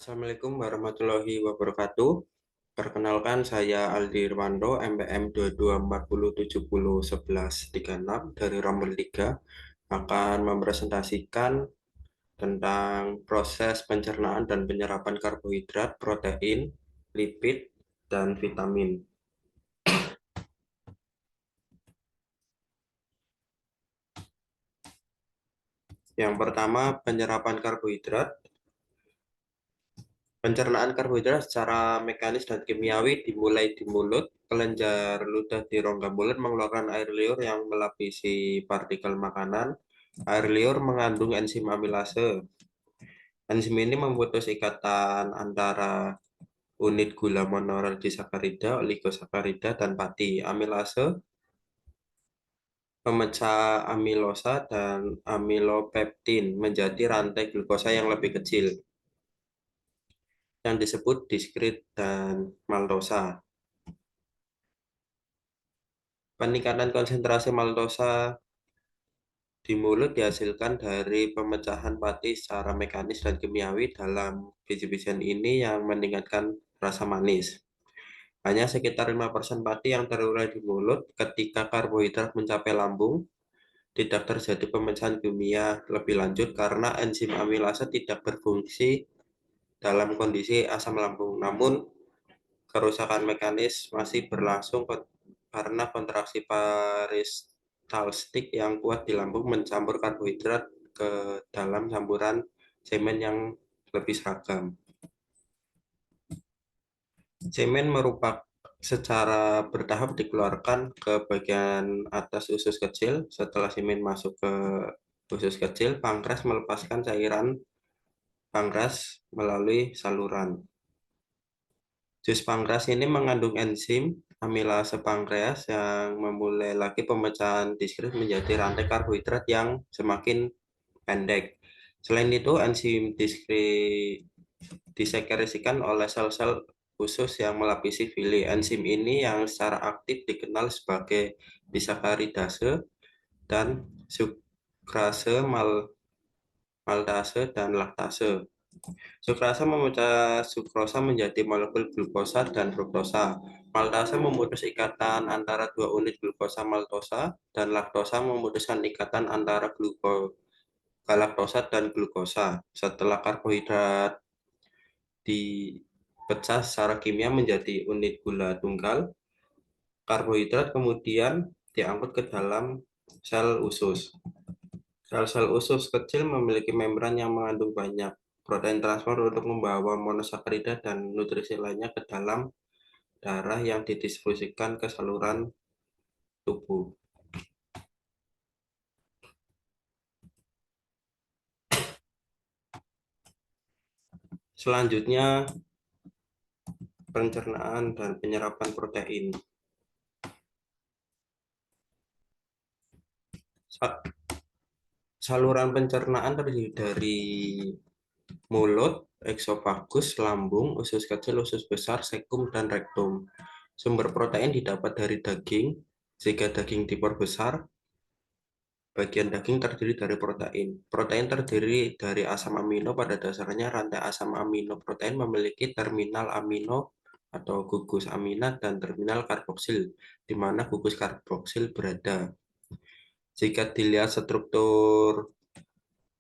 Assalamualaikum warahmatullahi wabarakatuh. Perkenalkan saya Aldi Irwanto, MPM 2240701136 dari Rombel 3 akan mempresentasikan tentang proses pencernaan dan penyerapan karbohidrat, protein, lipid, dan vitamin. Yang pertama, penyerapan karbohidrat. Pencernaan karbohidrat secara mekanis dan kimiawi dimulai di mulut. Kelenjar ludah di rongga mulut mengeluarkan air liur yang melapisi partikel makanan. Air liur mengandung enzim amilase. Enzim ini memutus ikatan antara unit gula monomer disakarida, oligosakarida, dan pati. Amilase pemecah amilosa dan amilopeptin menjadi rantai glukosa yang lebih kecil, yang disebut diskrit dan maltosa. Peningkatan konsentrasi maltosa di mulut dihasilkan dari pemecahan pati secara mekanis dan kimiawi dalam biji-bijian ini yang meningkatkan rasa manis. Hanya sekitar 5% pati yang terurai di mulut. Ketika karbohidrat mencapai lambung, tidak terjadi pemecahan kimia lebih lanjut karena enzim amilase tidak berfungsi dalam kondisi asam lambung. Namun, kerusakan mekanis masih berlangsung karena kontraksi peristaltik yang kuat di lambung mencampur karbohidrat ke dalam campuran semen yang lebih seragam. Semen merupakan secara bertahap dikeluarkan ke bagian atas usus kecil. Setelah semen masuk ke usus kecil, pankreas melepaskan cairan pankreas melalui saluran. Jus pankreas ini mengandung enzim amilase pankreas yang memulai lagi pemecahan diskrit menjadi rantai karbohidrat yang semakin pendek. Selain itu, enzim diskrit disekresikan oleh sel-sel khusus yang melapisi fili. Enzim ini yang secara aktif dikenal sebagai disakaridase dan sukrase, maltase, dan laktase. Sukrase memecah sukrosa menjadi molekul glukosa dan fruktosa. Maltase memutus ikatan antara dua unit glukosa maltosa, dan laktosa memutuskan ikatan antara galaktosa dan glukosa. Setelah karbohidrat dipecah secara kimia menjadi unit gula tunggal, karbohidrat kemudian diangkut ke dalam sel usus. Sel-sel usus kecil memiliki membran yang mengandung banyak protein transport untuk membawa monosakarida dan nutrisi lainnya ke dalam darah yang didistribusikan ke saluran tubuh. Selanjutnya, pencernaan dan penyerapan protein. Saluran pencernaan terdiri dari mulut, eksofagus, lambung, usus kecil, usus besar, sekum, dan rektum. Sumber protein didapat dari daging. Jika daging diperbesar, bagian daging terdiri dari protein. Protein terdiri dari asam amino. Pada dasarnya, rantai asam amino protein memiliki terminal amino atau gugus amina dan terminal karboksil, di mana gugus karboksil berada. Jika dilihat struktur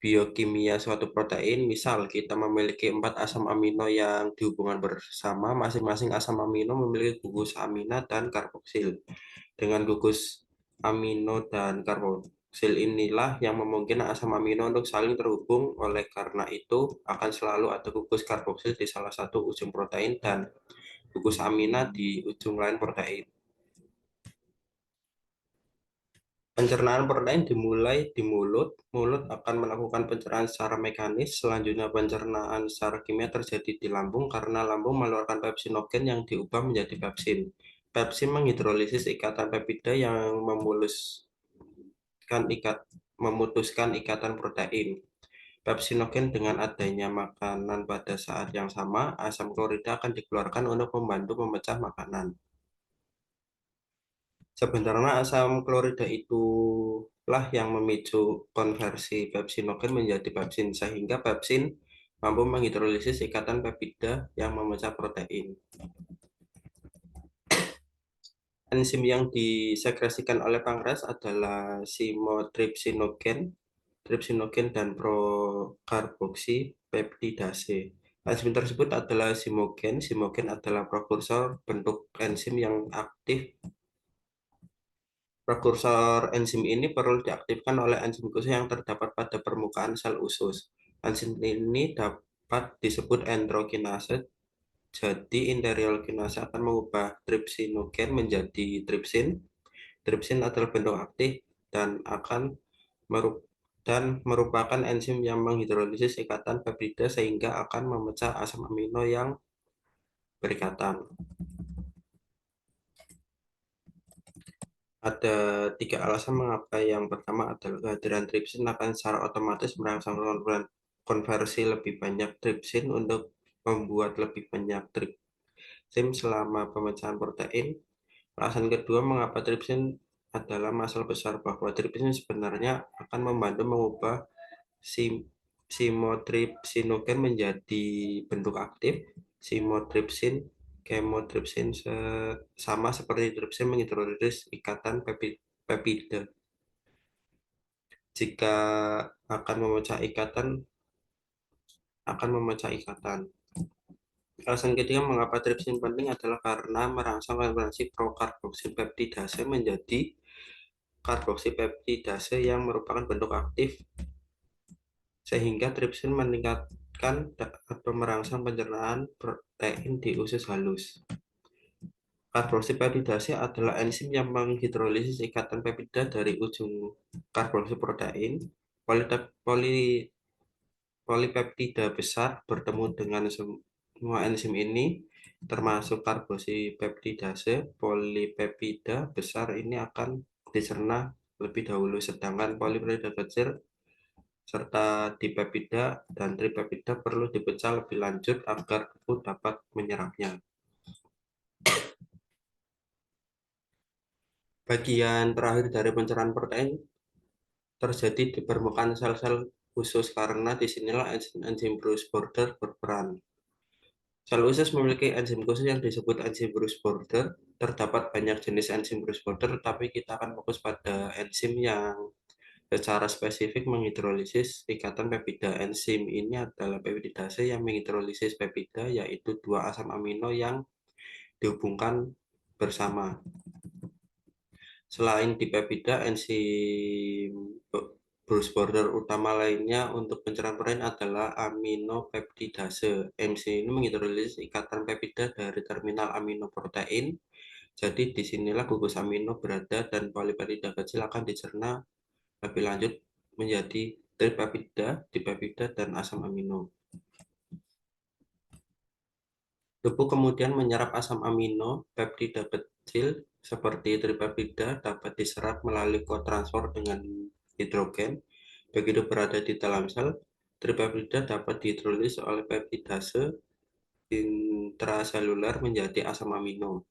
biokimia suatu protein, misal kita memiliki 4 asam amino yang dihubungkan bersama, masing-masing asam amino memiliki gugus amina dan karboksil. Dengan gugus amino dan karboksil inilah yang memungkinkan asam amino untuk saling terhubung. Oleh karena itu, akan selalu ada gugus karboksil di salah satu ujung protein dan gugus amina di ujung lain protein. Pencernaan protein dimulai di mulut. Mulut akan melakukan pencernaan secara mekanis. Selanjutnya pencernaan secara kimia terjadi di lambung karena lambung mengeluarkan pepsinogen yang diubah menjadi pepsin. Pepsin menghidrolisis ikatan peptida yang memutuskan ikatan protein. Pepsinogen dengan adanya makanan pada saat yang sama, asam klorida akan dikeluarkan untuk membantu memecah makanan. Sebenarnya asam klorida itulah yang memicu konversi pepsinogen menjadi pepsin, sehingga pepsin mampu menghidrolisis ikatan peptida yang memecah protein. Enzim yang disekresikan oleh pankreas adalah simotrypsinogen, trypsinogen, dan prokarboksipeptidase. Enzim tersebut adalah simogen. Simogen adalah prekursor bentuk enzim yang aktif. Prekursor enzim ini perlu diaktifkan oleh enzim khusus yang terdapat pada permukaan sel usus. Enzim ini dapat disebut enterokinase. Jadi interleukinase akan mengubah trypsinogen menjadi tripsin. Tripsin adalah bentuk aktif dan merupakan enzim yang menghidrolisis ikatan peptida sehingga akan memecah asam amino yang berikatan. Ada 3 alasan mengapa. Yang pertama adalah kehadiran tripsin akan secara otomatis merangsang konversi lebih banyak tripsin untuk membuat lebih banyak tripsin selama pemecahan protein. Alasan kedua mengapa tripsin adalah masalah besar, bahwa tripsin sebenarnya akan membantu mengubah simotrypsinogen menjadi bentuk aktif. Simotripsin, kemotripsin sama seperti tripsin menghidrolisis ikatan peptida. Jika akan memecah ikatan. Alasan ketiga mengapa tripsin penting adalah karena merangsang konversi prokarboksipeptidase menjadi karboksipeptidase yang merupakan bentuk aktif, sehingga tripsin meningkatkan atau merangsang pencernaan protein di usus halus. Karboksipeptidase adalah enzim yang menghidrolisis ikatan peptida dari ujung karboksiprotein. Polipeptida besar bertemu dengan semua enzim ini, termasuk karboksipeptidase. Polipeptida besar ini akan dicerna lebih dahulu, sedangkan polipeptida kecil serta dipeptida dan tripeptida perlu dipecah lebih lanjut agar tubuh dapat menyerapnya. Bagian terakhir dari pencernaan protein terjadi di permukaan sel-sel usus karena disinilah enzim Bruce border berperan. Sel usus memiliki enzim khusus yang disebut enzim Bruce border. Terdapat banyak jenis enzim Bruce border, tetapi kita akan fokus pada enzim yang secara spesifik menghidrolisis ikatan peptida. Enzim ini adalah peptidase yang menghidrolisis peptida, yaitu 2 asam amino yang dihubungkan bersama. Selain dipeptida, enzim Bruce border utama lainnya untuk pencernaan protein adalah aminopeptidase. Enzim ini menghidrolisis ikatan peptida dari terminal aminoprotein. Jadi disinilah gugus amino berada dan polipeptida kecil akan dicerna lebih lanjut menjadi tripeptida, dipeptida, dan asam amino. Tubuh kemudian menyerap asam amino peptida kecil seperti tripeptida dapat diserap melalui kotransfer dengan hidrogen. Begitu berada di dalam sel, tripeptida dapat dihidrolisis oleh peptidase intraseluler menjadi asam amino.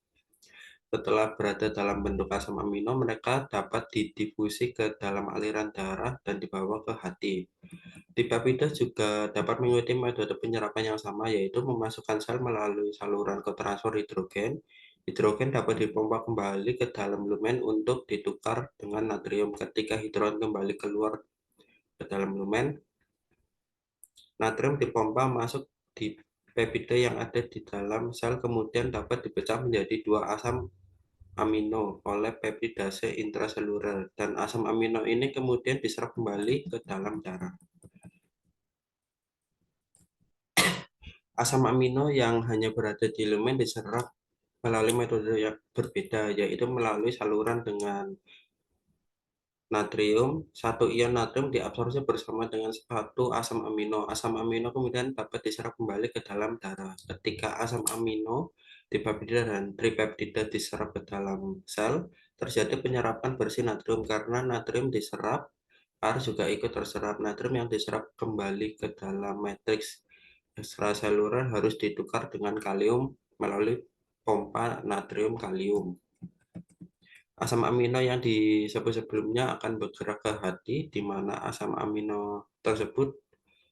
Setelah berada dalam bentuk asam amino, mereka dapat didifusi ke dalam aliran darah dan dibawa ke hati. Dipeptida juga dapat mengikuti metode penyerapan yang sama, yaitu memasukkan sel melalui saluran kotransfer hidrogen. Hidrogen dapat dipompa kembali ke dalam lumen untuk ditukar dengan natrium. Ketika hidrogen kembali keluar ke dalam lumen, natrium dipompa masuk di peptida yang ada di dalam sel, kemudian dapat dipecah menjadi 2 asam amino oleh peptidase intraseluler, dan asam amino ini kemudian diserap kembali ke dalam darah. Asam amino yang hanya berada di lumen diserap melalui metode yang berbeda, yaitu melalui saluran dengan natrium. 1 ion natrium diabsorpsi bersama dengan 1 asam amino. Asam amino kemudian dapat diserap kembali ke dalam darah. Ketika asam amino, dipeptida dan tripeptida diserap ke dalam sel, terjadi penyerapan bersih natrium. Karena natrium diserap, air juga ikut terserap. Natrium yang diserap kembali ke dalam matriks ekstraseluler harus ditukar dengan kalium melalui pompa natrium kalium. Asam amino yang disebut sebelumnya akan bergerak ke hati, di mana asam amino tersebut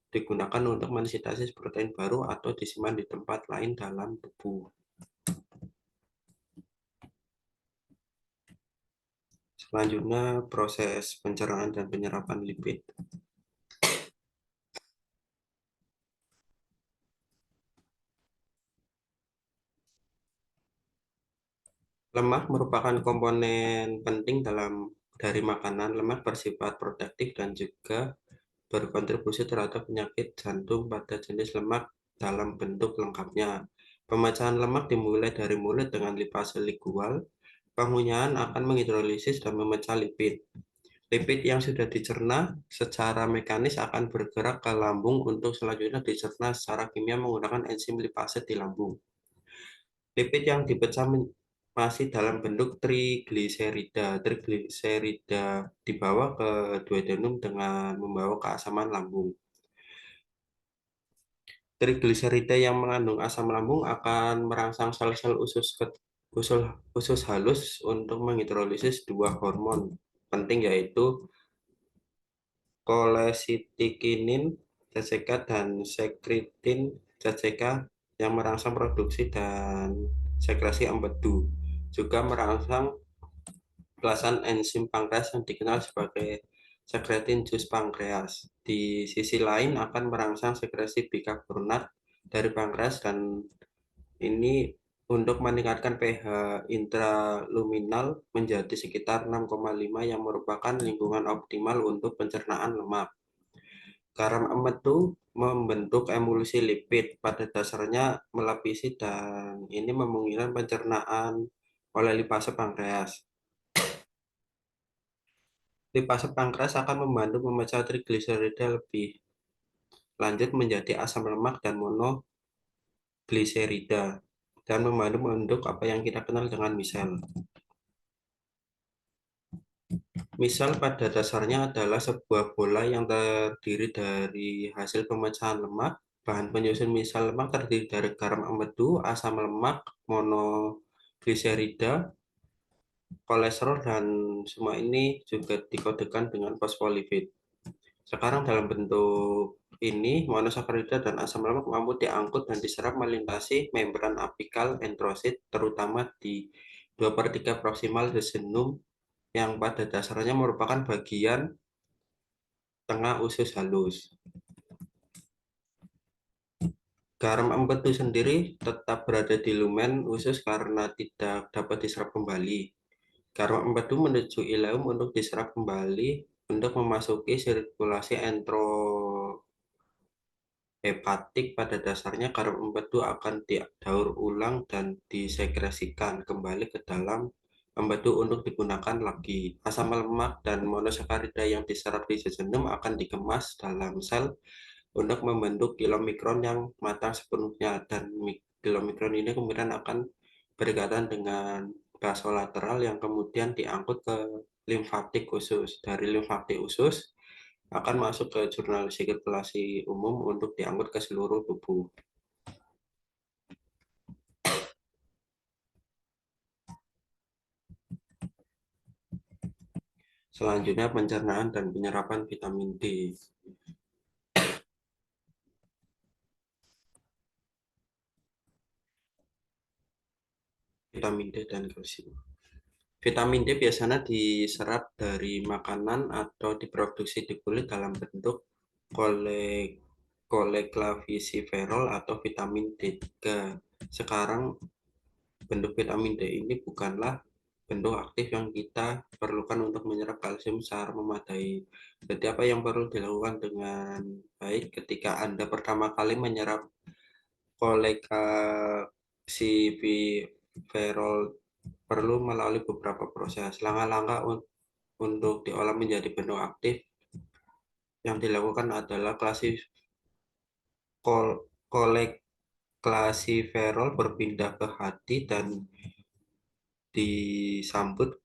digunakan untuk mensintesis protein baru atau disimpan di tempat lain dalam tubuh. Selanjutnya, proses pencernaan dan penyerapan lipid. Lemak merupakan komponen penting dari makanan. Lemak bersifat protektif dan juga berkontribusi terhadap penyakit jantung pada jenis lemak dalam bentuk lengkapnya. Pemecahan lemak dimulai dari mulut dengan lipase lingual. Pengunyaan akan menghidrolisis dan memecah lipid. Lipid yang sudah dicerna secara mekanis akan bergerak ke lambung untuk selanjutnya dicerna secara kimia menggunakan enzim lipase di lambung. Lipid yang dipecah masih dalam bentuk trigliserida. Trigliserida dibawa ke duodenum dengan membawa keasaman lambung. Trigliserida yang mengandung asam lambung akan merangsang sel-sel usus halus untuk menghidrolisis dua hormon penting yaitu kolesitokinin CCK dan sekretin CCK yang merangsang produksi dan sekresi empedu. Juga merangsang belasan enzim pankreas yang dikenal sebagai sekretin jus pankreas. Di sisi lain akan merangsang sekresi bikarbonat dari pankreas dan ini untuk meningkatkan pH intraluminal menjadi sekitar 6,5 yang merupakan lingkungan optimal untuk pencernaan lemak. Garam empedu membentuk emulsi lipid pada dasarnya melapisi dan ini memungkinkan pencernaan oleh lipase pankreas. Lipase pankreas akan membantu memecah trigliserida lebih lanjut menjadi asam lemak dan monogliserida dan membantu membentuk apa yang kita kenal dengan misel. Misel pada dasarnya adalah sebuah bola yang terdiri dari hasil pemecahan lemak. Bahan penyusun misel lemak terdiri dari garam empedu, asam lemak, monogliserida, kolesterol, dan semua ini juga dikodekan dengan fosfolipid. Sekarang dalam bentuk ini, monosakarida dan asam lemak mampu diangkut dan diserap melintasi membran apikal enterosit, terutama di 2/3 proksimal duodenum yang pada dasarnya merupakan bagian tengah usus halus. Garam empedu sendiri tetap berada di lumen usus karena tidak dapat diserap kembali. Garam empedu menuju ileum untuk diserap kembali untuk memasuki sirkulasi enterohepatik. Pada dasarnya garam empedu akan didaur ulang dan disekresikan kembali ke dalam empedu untuk digunakan lagi. Asam lemak dan monosakarida yang diserap di duodenum akan dikemas dalam sel untuk membentuk kilomikron yang matang sepenuhnya dan kilomikron ini kemudian akan berikatan dengan basolateral yang kemudian diangkut ke limfatik usus. Dari limfatik usus akan masuk ke jurnal sirkulasi umum untuk diangkut ke seluruh tubuh. Selanjutnya pencernaan dan penyerapan vitamin D. Vitamin D dan kalsium. Vitamin D biasanya diserap dari makanan atau diproduksi di kulit dalam bentuk koleklavisiferol atau vitamin D3. Sekarang bentuk vitamin D ini bukanlah bentuk aktif yang kita perlukan untuk menyerap kalsium secara memadai. Jadi apa yang perlu dilakukan dengan baik ketika Anda pertama kali menyerap kolekalsiferol perlu melalui beberapa proses. Langkah-langkah untuk diolah menjadi bentuk aktif yang dilakukan adalah koleklasiferol berpindah ke hati dan disambut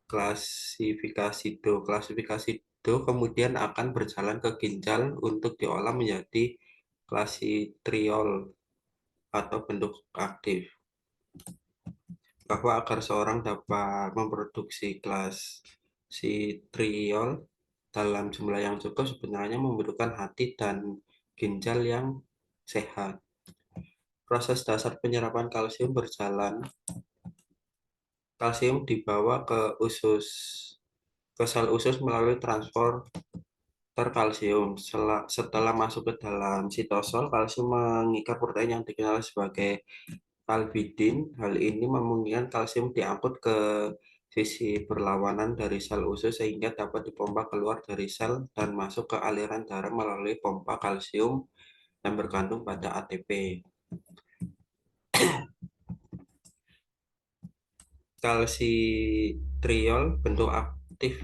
klasifikasi Do. Klasifikasi Do kemudian akan berjalan ke ginjal untuk diolah menjadi klasitriol atau bentuk aktif. Bahwa agar seorang dapat memproduksi klasitriol dalam jumlah yang cukup sebenarnya membutuhkan hati dan ginjal yang sehat. Proses dasar penyerapan kalsium berjalan. Kalsium dibawa ke sel usus melalui transporter kalsium. Setelah masuk ke dalam sitosol, kalsium mengikat protein yang dikenal sebagai kalbidin. Hal ini memungkinkan kalsium diangkut ke sisi berlawanan dari sel usus sehingga dapat dipompa keluar dari sel dan masuk ke aliran darah melalui pompa kalsium yang bergantung pada ATP. Kalsitriol, bentuk aktif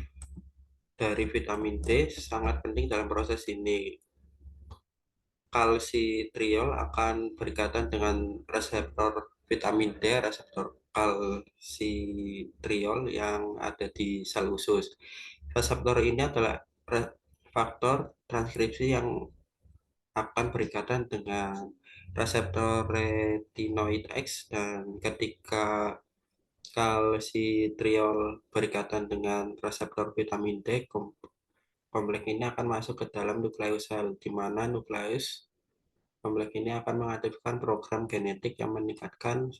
dari vitamin D, sangat penting dalam proses ini. Kalsitriol akan berikatan dengan reseptor vitamin D, reseptor kalsitriol yang ada di sel usus. Reseptor ini adalah faktor transkripsi yang akan berikatan dengan reseptor retinoid X, dan ketika kalsitriol berikatan dengan reseptor vitamin D, kompleks ini akan masuk ke dalam nukleus sel, di mana nukleus kompleks ini akan mengaktifkan program genetik yang meningkatkan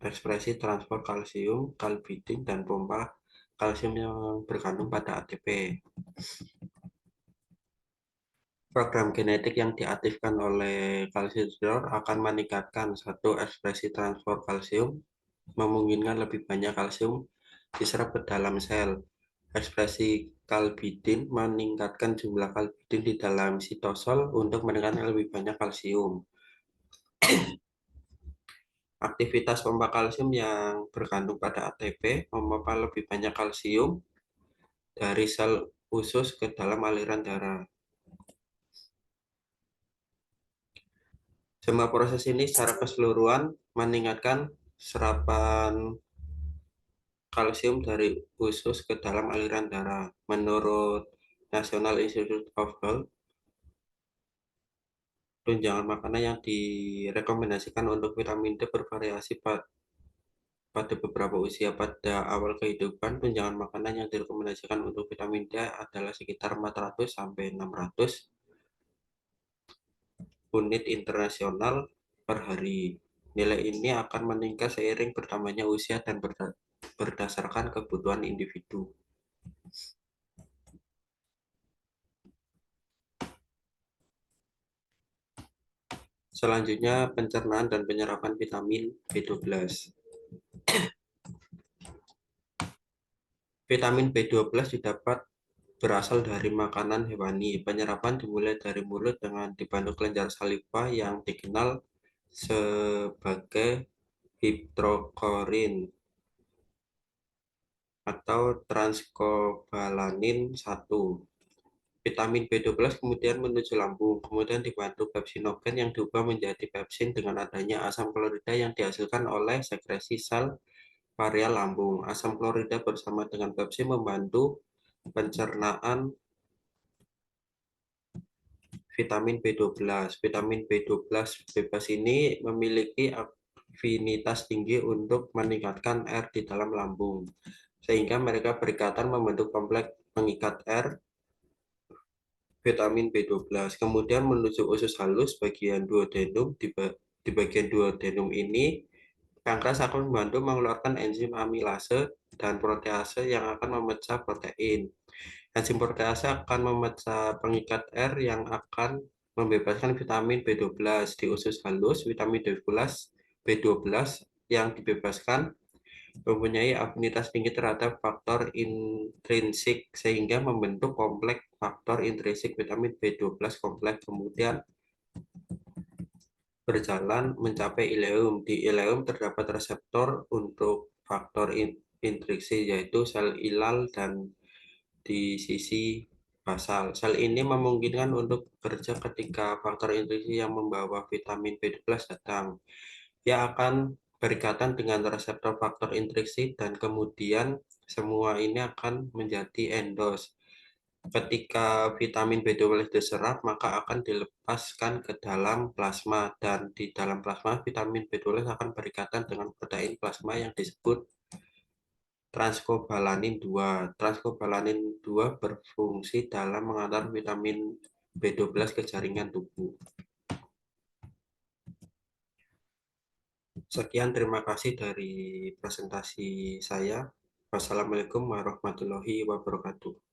ekspresi transport kalsium, kalbidin, dan pompa kalsium yang bergantung pada ATP. Program genetik yang diaktifkan oleh kalsitriol akan meningkatkan satu ekspresi transport kalsium, memungkinkan lebih banyak kalsium diserap ke dalam sel. Ekspresi kalbidin meningkatkan jumlah kalbidin di dalam sitosol untuk meningkatkan lebih banyak kalsium. Aktivitas pompa kalsium yang bergantung pada ATP memompa lebih banyak kalsium dari sel usus ke dalam aliran darah. Semua proses ini secara keseluruhan meningkatkan serapan kalsium dari usus ke dalam aliran darah. Menurut National Institute of Health, tunjangan makanan yang direkomendasikan untuk vitamin D bervariasi pada beberapa usia. Pada awal kehidupan, tunjangan makanan yang direkomendasikan untuk vitamin D adalah sekitar 400 sampai 600 unit internasional per hari. Nilai ini akan meningkat seiring bertambahnya usia dan berdasarkan kebutuhan individu. Selanjutnya, pencernaan dan penyerapan vitamin B12. Vitamin B12 didapat berasal dari makanan hewani. Penyerapan dimulai dari mulut dengan dibantu kelenjar saliva yang dikenal sebagai hidrokorin atau transkobalamin 1. Vitamin B12 kemudian menuju lambung, kemudian dibantu pepsinogen yang diubah menjadi pepsin dengan adanya asam klorida yang dihasilkan oleh sekresi sel varial lambung. Asam klorida bersama dengan pepsin membantu pencernaan vitamin B12. Vitamin B12 bebas ini memiliki afinitas tinggi untuk meningkatkan R di dalam lambung, sehingga mereka berikatan membentuk kompleks pengikat R vitamin B12. Kemudian menuju usus halus bagian duodenum. Di bagian duodenum ini, pankreas akan membantu mengeluarkan enzim amilase dan protease yang akan memecah protein. Enzim protease akan memecah pengikat R yang akan membebaskan vitamin B12 di usus halus. Vitamin B12 yang dibebaskan mempunyai afinitas tinggi terhadap faktor intrinsik sehingga membentuk kompleks faktor intrinsik vitamin B12 kompleks, kemudian berjalan mencapai ileum. Di ileum terdapat reseptor untuk faktor intrinsik yaitu sel ilal dan di sisi basal. Sel ini memungkinkan untuk bekerja ketika faktor intrinsik yang membawa vitamin B12 datang. Ia akan berikatan dengan reseptor faktor intrinsik dan kemudian semua ini akan menjadi endos. Ketika vitamin B12 diserap, maka akan dilepaskan ke dalam plasma, dan di dalam plasma vitamin B12 akan berikatan dengan protein plasma yang disebut transkobalamin 2. Transkobalamin 2 berfungsi dalam mengantar vitamin B12 ke jaringan tubuh. Sekian, terima kasih dari presentasi saya. Wassalamualaikum warahmatullahi wabarakatuh.